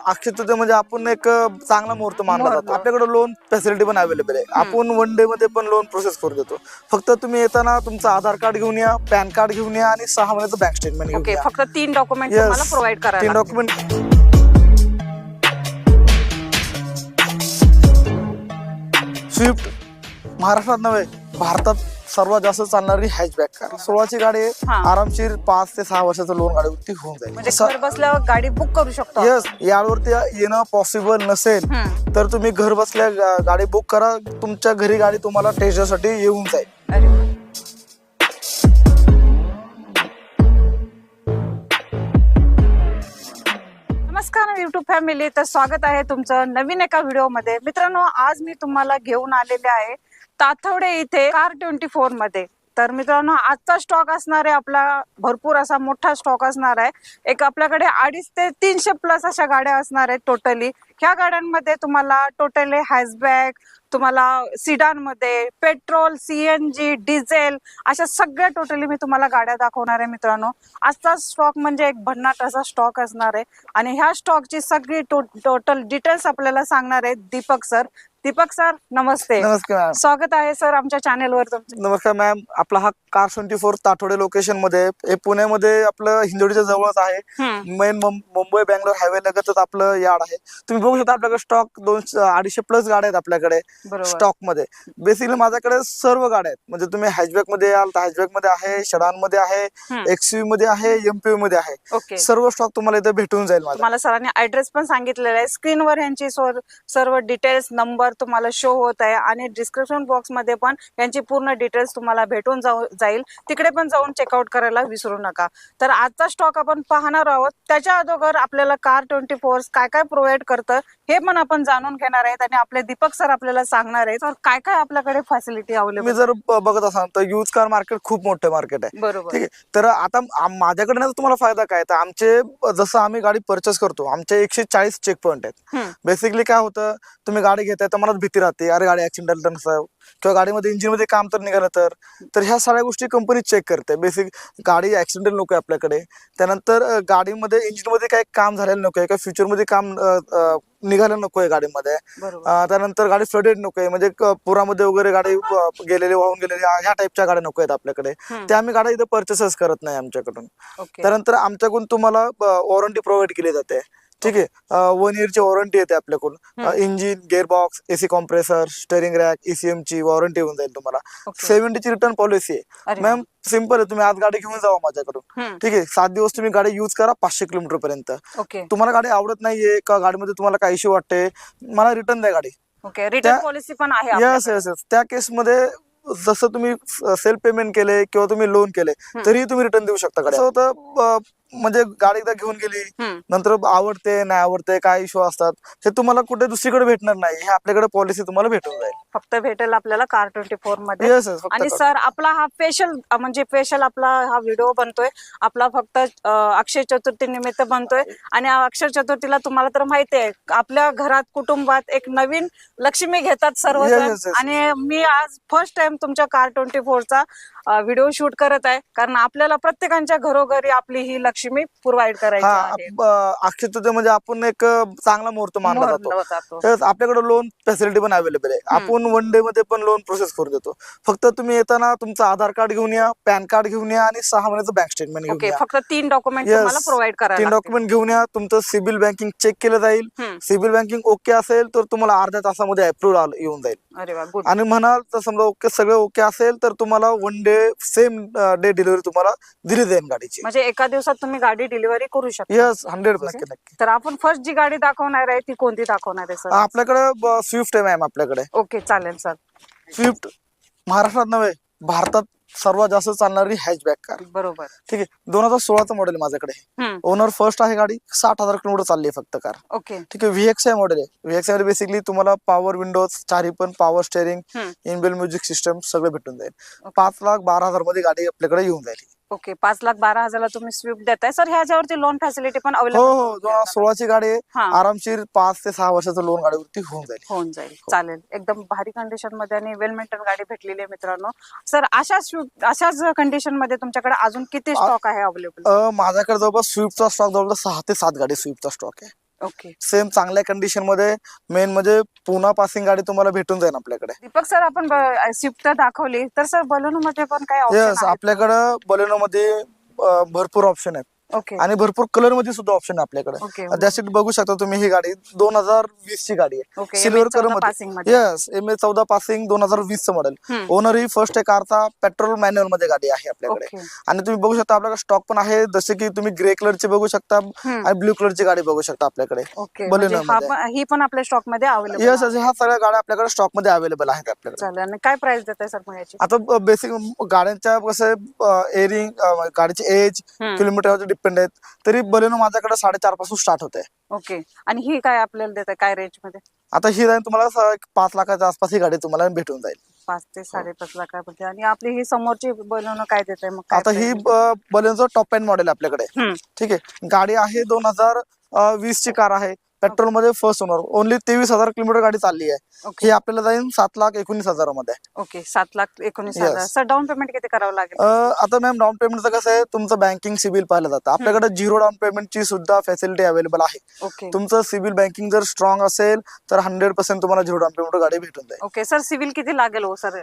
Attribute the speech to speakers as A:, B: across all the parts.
A: अक्षय तृतीया म्हणजे आपण एक चांगला मुहूर्त मानला जातो. आपल्याकडे लोन फॅसिलिटी पण अवेलेबल आहे. आपण वन डे मध्ये पण लोन प्रोसेस करून देतो. फक्त तुम्ही येताना तुमचं आधार कार्ड घेऊन या, पॅन कार्ड घेऊन या आणि 6 महिन्याचं बँक स्टेटमेंट घेऊन या.
B: फक्त 3 डॉक्युमेंट तुम्हाला प्रोव्हाइड करायला
A: 3 डॉक्युमेंट. स्विफ्ट महाराष्ट्रात नव्हे भारतात सर्वात जास्त चालणारी हॅचबॅक कार. 16ची गाडी आहे. आरामशीर 5 ते 6 वर्षाचं लोन गाडीवरती होऊन जाईल.
B: म्हणजे घर बसल्यावर गाडी बुक करू शकतो.
A: येस, यावरती येणं पॉसिबल नसेल तर तुम्ही घर बसल्या गाडी बुक करा. तुमच्या घरी गाडी तुम्हाला टेस्टसाठी येऊन जाईल.
B: नमस्कार युट्यूब फॅमिली, तर स्वागत आहे तुमचं नवीन एका व्हिडिओ मध्ये. मित्रांनो, आज मी तुम्हाला घेऊन आलेले आहे ताथवडे इथे कार24 मध्ये. तर मित्रांनो, आजचा स्टॉक असणार आहे आपला भरपूर असा मोठा स्टॉक असणार आहे. एक आपल्याकडे 250 ते 300 प्लस अशा गाड्या असणार आहेत टोटली. ह्या गाड्यांमध्ये तुम्हाला टोटली हॅचबॅक, तुम्हाला सिडान मध्ये पेट्रोल, सीएनजी, डिझेल अशा सगळ्या टोटली मी तुम्हाला गाड्या दाखवणार आहे. मित्रांनो, आजचा स्टॉक म्हणजे एक भन्नाट असा स्टॉक असणार आहे आणि ह्या स्टॉकची सगळी टोटल डिटेल्स आपल्याला सांगणार आहेत दीपक सर. दीपक सर, नमस्ते.
A: नमस्कार मॅम.
B: स्वागत आहे सर आमच्या चॅनेलवर तुमचं.
A: नमस्कार मॅम. आपला हा कार24 ताठोडे लोकेशन मध्ये, हे पुण्यामध्ये आपलं हिंजवडीच्या जवळच आहे. मेन मुंबई बँगलोर हायवे लगतच आपलं यार्ड आहे. तुम्ही बघू शकता आपल्याकडे स्टॉक 250 प्लस गाड्या आहेत आपल्याकडे स्टॉक मध्ये. बेसिकली माझ्याकडे सर्व गाड्या आहेत. म्हणजे तुम्ही हॅचबॅक मध्ये याल तर हॅचबॅक मध्ये आहे, सेडान मध्ये आहे, एक्सयूव्ही मध्ये आहे, एमपीव्ही मध्ये आहे. सर्व स्टॉक तुम्हाला इथे भेटून जाईल.
B: मला सरांनी ऍड्रेस पण सांगितलेला आहे. स्क्रीनवर यांची सर्व डिटेल्स, नंबर तुम्हाला शो होत आहे आणि डिस्क्रिप्शन बॉक्स मध्ये पण यांची पूर्ण डिटेल्स तुम्हाला भेटून जाईल. तिकडे पण जाऊन चेकआउट करायला विसरू नका. तर आजचा स्टॉक आपण पाहणार आहोत. त्याच्या अगोदर आपल्याला कार24 काय काय प्रोव्हाइड करतं हे पण आपण जाणून घेणार आहेत आणि आपले दीपक सर आपल्याला सांगणार आहेत काय काय आपल्याकडे फॅसिलिटी अवेलेबल.
A: मी जर बघत असाल तर यूज कार मार्केट खूप मोठं मार्केट आहे.
B: बरोबर.
A: ठीक आहे. तर आता माझ्याकडे ना तुम्हाला फायदा काय, तर आमचे जसं आम्ही गाडी परचेस करतो, आमचे 140 चेक पॉईंट आहेत. बेसिकली काय होतं, तुम्ही गाडी घेताय तर मला भीती राहते, अरे गाडी ऍक्सिडेंटल नसावं किंवा गाडीमध्ये इंजिन मध्ये काम तर निघालं तर ह्या सगळ्या गोष्टी कंपनी चेक करते. बेसिक गाडी ऍक्सिडेंटल नको आहे आपल्याकडे. त्यानंतर गाडीमध्ये इंजिन मध्ये काही काम झालेलं नको आहे, काही फ्युचर मध्ये काम निघालं नको आहे गाडीमध्ये. त्यानंतर गाडी फ्लडेड नको आहे, म्हणजे पुरामध्ये वगैरे गाडी गेलेली, वाहून गेलेली, ह्या टाईपच्या गाड्या नको आहेत आपल्याकडे. त्या आम्ही गाड्या इथे परचेसच करत नाही आमच्याकडून. त्यानंतर आमच्याकडून तुम्हाला वॉरंटी प्रोव्हाइड केली जाते. ठीक आहे. 1 इयरची वॉरंटी येते आपल्याकडून. Engine, gearbox, AC compressor, steering rack, ECM ची वॉरंटी होऊन जाईल तुम्हाला. 70 ची रिटर्न पॉलिसी आहे. मॅम सिंपल आहे, तुम्ही आज गाडी घेऊन जावा माझ्याकडून. ठीक आहे. 7 दिवस तुम्ही गाडी युज करा 500 किलोमीटर पर्यंत. तुम्हाला गाडी आवडत नाहीये का, गाडीमध्ये तुम्हाला काही इश्यू वाटते, मला रिटर्न द्या गाडी.
B: रिटर्न पॉलिसी पण आहे.
A: Yes yes yes. त्या केसमध्ये जसं तुम्ही सेल्फ पेमेंट केले किंवा तुम्ही लोन केले तरी तुम्ही रिटर्न देऊ शकता गाडी. असं होतं म्हणजे गाडी एकदा घेऊन गेली नंतर आवडते नाही आवडते काय इश्यू असतात, हे तुम्हाला कुठे दुसरीकडे भेटणार नाही. हे आपल्याकडे पॉलिसी तुम्हाला भेटून जाईल.
B: फक्त भेटेल आपल्याला कार24 मध्ये. आणि सर आपला हा स्पेशल आपला हा व्हिडिओ बनतोय आपला फक्त अक्षय चतुर्थी निमित्त बनतोय. आणि अक्षय चतुर्थीला तुम्हाला तर माहिती आहे आपल्या घरात कुटुंबात एक नवीन लक्ष्मी घेतात सर्वजण. आणि मी आज फर्स्ट टाइम तुमच्या कार24चा व्हिडिओ शूट करत आहे, कारण आपल्याला प्रत्येकाच्या घरोघरी आपली ही लक्ष्मी प्रोव्हाइड करायची आहे.
A: अक्षय तृतीया म्हणजे आपण एक चांगला मुहूर्त मानला जातो. आपल्याकडे लोन फॅसिलिटी पण अवेलेबल आहे. आपण वन डे मध्ये पण लोन प्रोसेस करून देतो. फक्त तुम्ही येताना तुमचं आधार कार्ड घेऊन या, पॅन कार्ड घेऊन या आणि 6 महिन्याचं बँक स्टेटमेंट घेऊन या.
B: फक्त 3 डॉक्युमेंट तुम्हाला प्रोव्हाइड करायला.
A: 3 डॉक्युमेंट घेऊन या. तुमचं सिबिल बँकिंग चेक केलं जाईल. सिबिल बँकिंग ओके असेल तर तुम्हाला अर्ध्या तासामध्ये अप्रूव्हल येऊन जाईल. आणि म्हणाल तर समजा ओके, सगळं ओके असेल तर तुम्हाला 1 डे सेम डे डिलिव्हरी तुम्हाला दिली जाईल गाडीची.
B: म्हणजे एका दिवसात तुम्ही गाडी डिलिव्हरी करू शकता.
A: यस, 100% नक्की.
B: तर आपण फर्स्ट जी गाडी दाखवणार आहे ती कोणती दाखवणार आहे सर?
A: आपल्याकडे स्विफ्ट आहे मॅम आपल्याकडे.
B: ओके, चालेल सर.
A: स्विफ्ट महाराष्ट्रात नव्हे भारतात सर्वात जास्त चालणारी हॅचबॅक कार.
B: बरोबर.
A: ठीक आहे. 2016चं मॉडेल माझ्याकडे. ओनर फर्स्ट आहे. गाडी 60,000 किलोमीटर चालली आहे फक्त कार.
B: ओके.
A: ठीक आहे. VXI मॉडेल आहे. VXI मध्ये बेसिकली तुम्हाला पॉवर विंडोज, चारी पण power steering, inbuilt music system सगळं भेटून जाईल. 5,12,000 मध्ये गाडी आपल्याकडे येऊन जाईल.
B: ओके, 5,12,000 तुम्ही स्विफ्ट देताय सर. ह्याच्यावरती लोन फॅसिलिटी पण
A: हो
B: अवेलेबल
A: हो 2016ची गाडी आहे.
B: हा.
A: आरामशीर 5 ते 6 वर्षाचं लोन गाडीवरती होऊन जाईल.
B: होऊन जाईल. चालेल. एकदम भारी कंडिशन मध्ये आणि वेल मेंटेन गाडी भेटलेली आहे मित्रांनो. सर अशाच कंडिशन मध्ये तुमच्याकडे अजून किती स्टॉक आहे अवेलेबल?
A: माझ्याकडे जवळपास स्विफ्टचा स्टॉक जवळपास 6 ते 7 गाडी स्विफ्टचा स्टॉक आहे.
B: ओके.
A: सेम चांगल्या कंडिशन मध्ये. मेन म्हणजे पुन्हा पासिंग गाडी तुम्हाला भेटून जाईल आपल्याकडे.
B: दीपक सर, आपण स्विफ्ट दाखवली तर सर बलून मध्ये पण काय
A: येस,
B: ऑप्शन?
A: आपल्याकडे बलेनो मध्ये भरपूर ऑप्शन आहेत
B: ओके.
A: आणि भरपूर कलर मध्ये सुद्धा ऑप्शन आहे आपल्याकडे.
B: ओके.
A: त्यासाठी बघू शकता तुम्ही, ही गाडी 2020 ची गाडी आहे.
B: ओके.
A: सिल्वर कलर
B: पासिंग
A: मध्ये. येस, MA14 पासिंग 2020 चं मॉडेल. ओनर ही फर्स्ट आहे कारचा. पेट्रोल मॅन्युअल मध्ये गाडी आहे आपल्याकडे.
B: ओके.
A: आणि तुम्ही बघू शकता आपल्याकडे स्टॉक पण आहे. जसे की तुम्ही ग्रे कलरची बघू शकता आणि ब्लू कलरची गाडी बघू शकता आपल्याकडे.
B: ओके.
A: बलेनो
B: म्हणजे
A: मध्ये.
B: ही पण आपल्या स्टॉक मध्ये अवेलेबल
A: येस, ह्या सगळ्या गाड्या आपल्याकडे स्टॉक मध्ये अवेलेबल आहेत आपल्याकडे.
B: चालेल. आणि काय प्राइस देताय सर मग याची?
A: आता बेसिक गाड्यांच्या कसं एअरिंग, गाडीची एज, किलोमीटरवर डिपेंड आहेत. तरी बलेनो माझ्याकडे 4.5 पासून स्टार्ट होते.
B: ओके. आणि ही काय आपल्याला देताय, काय रेंज मध्ये?
A: आता ही जाईल तुम्हाला 5 लाखाच्या आसपास ही गाडी तुम्हाला भेटून जाईल.
B: 5 ते 5.5 लाखापर्यंत. आणि आपली ही समोरची बलून काय देताय मग?
A: आता ही बलेनोचं टॉप एंड मॉडेल आपल्याकडे. ठीक आहे. गाडी आहे 2020 ची कार आहे. पेट्रोल मध्ये फर्स्ट ओनर. ओनली 23,000 किलोमीटर गाडी चालली आहे. ही आपल्याला जाईल 7,19,000 मध्ये.
B: ओके. 7,19,000. सर डाऊन पेमेंट किती करावं लागेल?
A: आता मॅम डाऊन पेमेंटचं कसं आहे, तुमचं बँकिंग सिबिल पाहिलं जातं. आपल्याकडे 0 डाऊन पेमेंटची सुद्धा फॅसिलिटी अवेलेबल आहे.
B: ओके.
A: तुमचं सिबिल बँकिंग जर स्ट्रॉंग असेल तर 100% तुम्हाला 0 डाऊन पेमेंट गाडी भेटून जाईल.
B: ओके. सर सिबिल किती लागेल हो सर?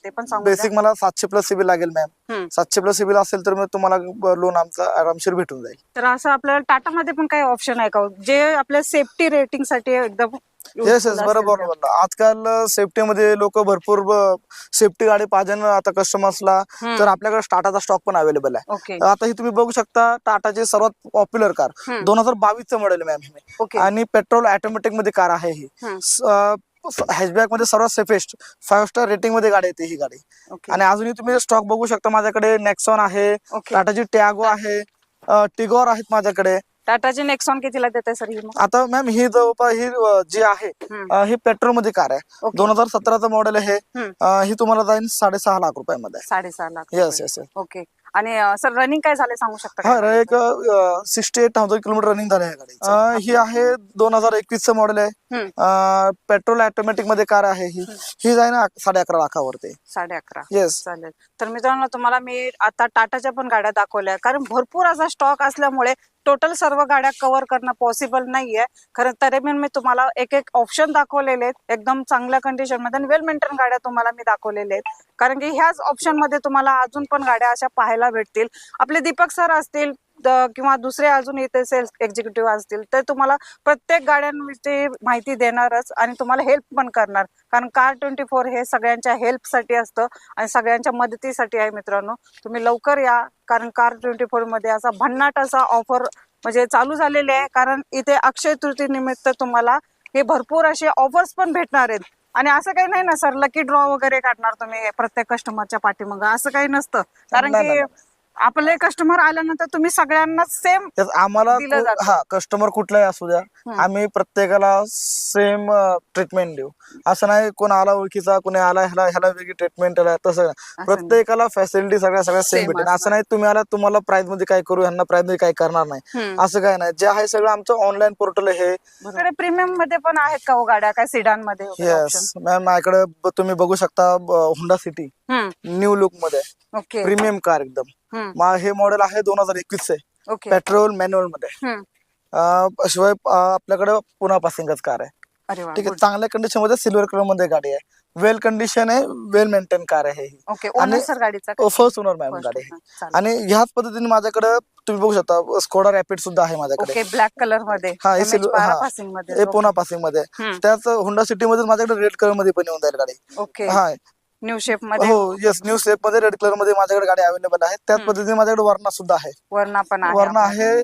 B: ते पण सांगू.
A: बेसिक मला 700 प्लस सिबिल लागेल मॅम. 700 प्लस सिबिल असेल तर मग तुम्हाला लोन आमचा आरामशीर भेटून जाईल.
B: तर असं आपल्याला टाटा मध्ये पण काही ऑप्शन आहे का जे आपल्या सेफ्टी रेटिंग साठी एकदम?
A: येस येस, बरोबर बोलला. आजकाल सेफ्टीमध्ये लोक भरपूर सेफ्टी गाडी पाहिजे आता कस्टमर्सला, तर आपल्याकडे टाटाचा स्टॉक पण अवेलेबल आहे.
B: ओके.
A: आता ही तुम्ही बघू शकता टाटाची सर्वात पॉप्युलर कार 2022 चं मॉडेल मॅम ही.
B: ओके.
A: आणि पेट्रोल ऑटोमॅटिक मध्ये कार आहे ही. हॅचबॅक मध्ये सर्वात सेफेस्ट 5 स्टार रेटिंग मध्ये गाडी येते ही गाडी.
B: ओके.
A: आणि अजूनही तुम्ही स्टॉक बघू शकता माझ्याकडे. नेक्सॉन आहे,
B: ओके.
A: टाटाची टॅगो आहे, टिगोर आहेत माझ्याकडे.
B: टाटाची नेक्सॉन कितीला देताय सर ही मग?
A: आता मॅम ही जवळपास ही जी आहे ही पेट्रोल मध्ये कार आहे. 2017चं मॉडेल आहे. ही तुम्हाला जाईल 6.5 लाख रुपयामध्ये.
B: 6.5 लाख.
A: Yes yes.
B: ओके. आणि सर रनिंग काय झाले सांगू शकता का?
A: हा, एक 68,000 किलोमीटर रनिंग झाले आहे गाडी. ही आहे 2021 चं मॉडेल आहे. पेट्रोल ऑटोमॅटिक मध्ये कार आहे ही. ही जाईल 11.5 लाखावरती.
B: 11.5.
A: येस.
B: चालेल. तर मित्रांनो तुम्हाला मी आता टाटाच्या पण गाड्या दाखवल्या, कारण भरपूर असा स्टॉक असल्यामुळे टोटल सर्व गाड्या कव्हर करणं पॉसिबल नाहीये. खरं तरी मी तुम्हाला एक एक ऑप्शन दाखवलेले आहेत एकदम चांगल्या कंडिशन मध्ये आणि वेल मेंटेन गाड्या तुम्हाला मी दाखवलेल्या आहेत. कारण की ह्याच ऑप्शन मध्ये तुम्हाला अजून पण गाड्या अशा पाहायला भेटतील. आपले दीपक सर असतील किंवा दुसरे अजून इथे सेल्स एक्झिक्युटिव्ह असतील तर तुम्हाला प्रत्येक गाड्यांविषयी माहिती देणारच आणि तुम्हाला हेल्प पण करणार. कारण कार24 हे सगळ्यांच्या हेल्पसाठी असतं आणि सगळ्यांच्या मदतीसाठी आहे. मित्रांनो तुम्ही लवकर या, कारण कार24 मध्ये असा भन्नाट असा ऑफर म्हणजे चालू झालेले आहे. कारण इथे अक्षय तृतीय निमित्त तुम्हाला हे भरपूर असे ऑफर्स पण भेटणार आहेत. आणि असं काही नाही ना सर लकी ड्रॉ वगैरे काढणार तुम्ही प्रत्येक कस्टमरच्या पाठीमागं, असं काही नसतं. कारण की आपले कस्टमर आल्यानंतर तुम्ही सगळ्यांना सेम
A: आम्हाला कस्टमर कुठलाही असू द्या, आम्ही प्रत्येकाला सेम ट्रीटमेंट देऊ. असं नाही कोण आला ओळखीचा, कोणी आला ह्याला वेगळी ट्रीटमेंट तसं प्रत्येकाला फॅसिलिटी सगळ्या सेम भेटेल. असं नाही तुम्ही आला तुम्हाला प्राइस मध्ये काय करू, ह्यांना प्राइस मध्ये काय करणार नाही, असं काय नाही. जे आहे सगळं आमचं ऑनलाईन पोर्टल आहे.
B: प्रीमियम मध्ये पण आहेत का हो गाड्या, काय सिडान मध्ये?
A: येस मॅम, माझ्याकडे तुम्ही बघू शकता हुंडा सिटी न्यू लुक मध्ये प्रीमियम कार एकदम. हे मॉडेल आहे 2021 चे. पेट्रोल मॅन्युअल मध्ये. शिवाय आपल्याकडे पुन्हा पासिंगच कार आहे. ठीक आहे. चांगल्या कंडिशन मध्ये सिल्वर कलर मध्ये गाडी आहे. वेल कंडिशन आहे, वेल मेंटेन कार आहे ही.
B: आणि
A: फर्स्ट ओनर मॅम गाडी आहे. आणि ह्याच पद्धतीने माझ्याकडे तुम्ही बघू शकता स्कोडा रॅपिड सुद्धा आहे माझ्याकडे
B: ब्लॅक कलर मध्ये.
A: हा हे पुन्हा पासिंग मध्ये. त्याच हुंडा सिटी मध्ये माझ्याकडे रेड कलर मध्ये पण येऊन जाईल गाडी. हा
B: न्यू शेप मध्ये.
A: हो येस, न्यू शेप मध्ये रेड कलर मध्ये माझ्याकडे गाडी अवेलेबल आहे. त्याच पद्धतीने माझ्याकडे वर्णा सुद्धा आहे.
B: वर्णा पण आहे.
A: वर्णा आहे.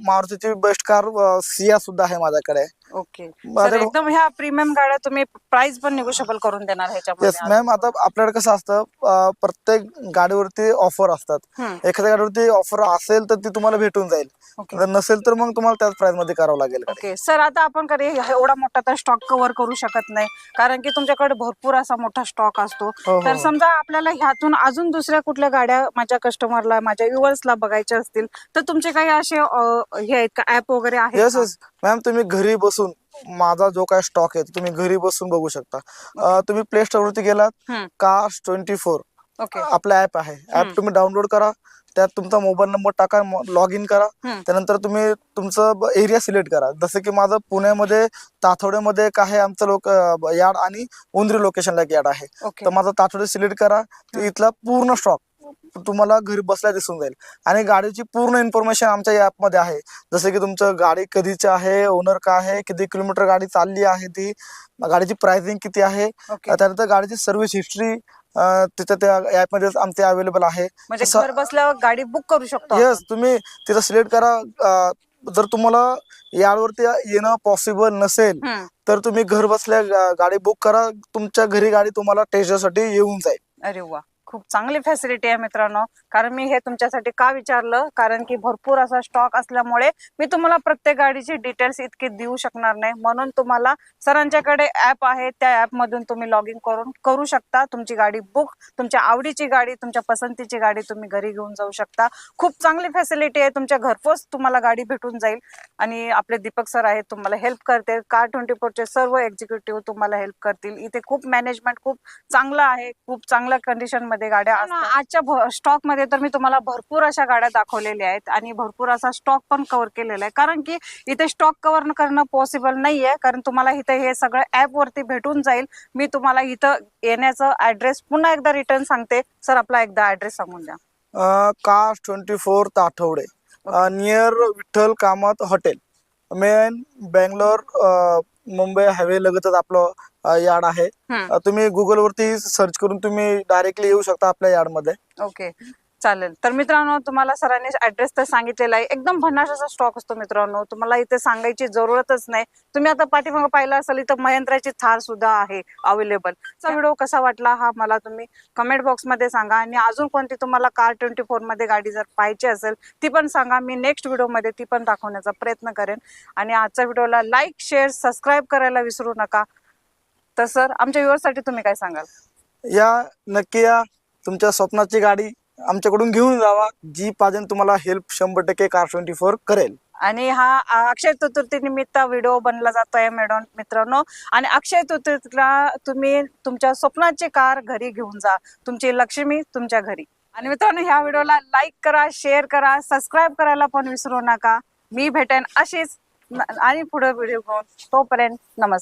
A: मारुतीची बेस्ट कार सिया सुद्धा आहे माझ्याकडे.
B: ओके
A: माझ्याकडे-
B: एकदम ह्या प्रीमियम गाड्या तुम्ही प्राइस पण निगोशिएबल करून देणार
A: येस
B: ह्याच्यामध्ये?
A: मॅम, आता आपल्याकडे कसं असतं, प्रत्येक गाडीवरती ऑफर असतात. एखाद्या गाडीवरती ऑफर असेल तर ती तुम्हाला भेटून जाईल,
B: ओके
A: जर नसेल तर मग तुम्हाला त्याच प्राइस मध्ये करावं लागेल गाडी.
B: ओके सर, आता आपण कधी एवढा मोठा तर स्टॉक कव्हर करू शकत नाही, कारण की तुमच्याकडे भरपूर असा मोठा स्टॉक असतो.
A: हो,
B: तर
A: हो.
B: समजा आपल्याला ह्यातून अजून दुसऱ्या कुठल्या गाड्या माझ्या कस्टमरला, माझ्या व्ह्युअर्सला बघायच्या असतील तर तुमचे काही असे हे आहेत का, ऍप वगैरे आहेत
A: येस
B: का?
A: येस मॅम, तुम्ही घरी बसून माझा जो काय स्टॉक आहे तो तुम्ही घरी बसून बघू शकता. तुम्ही प्ले स्टोर वरती गेलात, Cars24
B: ओके
A: आपला ऍप आहे. ऍप तुम्ही डाउनलोड करा, त्यात तुमचा मोबाईल नंबर टाका, लॉग इन करा. त्यानंतर तुम्ही तुमचं एरिया सिलेक्ट करा. जसं की माझं पुण्यामध्ये ताथोड्यामध्ये एक आहे आमचं यार्ड, आणि उंद्री लोकेशनला एक यार्ड आहे.
B: ओके
A: तर माझा ताथोडे सिलेक्ट करा, तर इथला पूर्ण स्टॉक तुम्हाला घरी बसल्या दिसून जाईल. आणि गाडीची पूर्ण इन्फॉर्मेशन आमच्या या ऍप मध्ये आहे. जसं की तुमचं गाडी कधीची आहे, ओनर का आहे, किती किलोमीटर गाडी चालली आहे, ती गाडीची प्राइसिंग किती आहे,
B: ओके
A: त्यानंतर गाडीची सर्व्हिस हिस्ट्री तिथं त्या ऍप मध्ये आमचे अवेलेबल आहे.
B: म्हणजे घर बसल्यावर गाडी बुक करू शकतो
A: येस,
B: आपण?
A: तुम्ही तिथं सिलेक्ट करा. जर तुम्हाला यार्डवरती येणं पॉसिबल नसेल तर तुम्ही घर बसल्या गाडी बुक करा. तुमच्या घरी गाडी तुम्हाला टेस्टसाठी येऊन जाईल.
B: अरे वा, खूप चांगली फॅसिलिटी आहे मित्रांनो. कारण मी हे तुमच्यासाठी का विचारलं, कारण की भरपूर असा स्टॉक असल्यामुळे मी तुम्हाला प्रत्येक गाडीची डिटेल्स इतके देऊ शकणार नाही, म्हणून तुम्हाला सरांच्याकडे ऍप आहे, त्या ऍप मधून तुम्ही लॉग इन करून करू शकता. तुमची गाडी बुक, तुमच्या आवडीची गाडी, तुमच्या पसंतीची गाडी तुम्ही घरी घेऊन जाऊ शकता. खूप चांगली फॅसिलिटी आहे, तुमच्या घरपोच तुम्हाला गाडी भेटून जाईल. आणि आपले दीपक सर आहेत, तुम्हाला हेल्प करते. Car24 सर्व एक्झिक्युटिव्ह तुम्हाला हेल्प करतील. इथे खूप मॅनेजमेंट खूप चांगलं आहे, खूप चांगल्या कंडिशन मध्ये गाड्या असतात. आजच्या स्टॉक मध्ये तर मी तुम्हाला भरपूर अशा गाड्या दाखवलेल्या आहेत आणि भरपूर असा स्टॉक पण कव्हर केलेला आहे, कारण की इथे स्टॉक कव्हर करणं पॉसिबल नाहीये, कारण तुम्हाला इथे हे सगळं ऍप वरती भेटून जाईल. मी तुम्हाला इथं येण्याचं ऍड्रेस पुन्हा एकदा रिटर्न सांगते. सर, आपला एकदा ऍड्रेस सांगून द्या.
A: Cars24 Tathawade, near Vitthal Kamat hotel, main Bangalore Mumbai highway लगतच आपलं यार्ड आहे. तुम्ही गुगल वरती सर्च करून तुम्ही डायरेक्टली येऊ शकता आपल्या यार्ड मध्ये.
B: ओके, चालेल. तर मित्रांनो, तुम्हाला सरांनी ऍड्रेस तर सांगितलेला आहे. एकदम भन्नाट असा स्टॉक असतो मित्रांनो, तुम्हाला इथे सांगायची जरूरतच नाही. तुम्ही आता पाठीमागे पाहिलं असेल, इथं महिंद्राची थार सुद्धा आहे अवेलेबल. व्हिडिओ कसा वाटला हा मला तुम्ही कमेंट बॉक्स मध्ये सांगा. आणि अजून कोणती तुम्हाला Car24 मध्ये गाडी जर पाहिजे असेल ती पण सांगा. मी नेक्स्ट व्हिडिओ मध्ये ती पण दाखवण्याचा प्रयत्न करेन. आणि आजच्या व्हिडिओला लाईक, शेअर, सबस्क्राईब करायला विसरू नका. तर सर, आमच्या व्ह्युअर्ससाठी तुम्ही काय सांगाल?
A: या, नक्की या. तुमच्या स्वप्नाची गाडी आमच्याकडून घेऊन जावा. जी पाहिजे तुम्हाला हेल्प 100% Car24 करेल.
B: आणि हा अक्षय चतुर्थी निमित्त व्हिडिओ बनला जातोय मित्रांनो. आणि अक्षय चतुर्थीला तुम्ही तुमच्या स्वप्नाची कार घरी घेऊन जा, तुमची लक्ष्मी तुमच्या घरी. आणि मित्रांनो, ह्या व्हिडिओला लाईक करा, शेअर करा, सबस्क्राईब करायला पण विसरू नका. मी भेटेन अशीच आणि पुढे व्हिडिओ घेऊन. तोपर्यंत नमस्ते.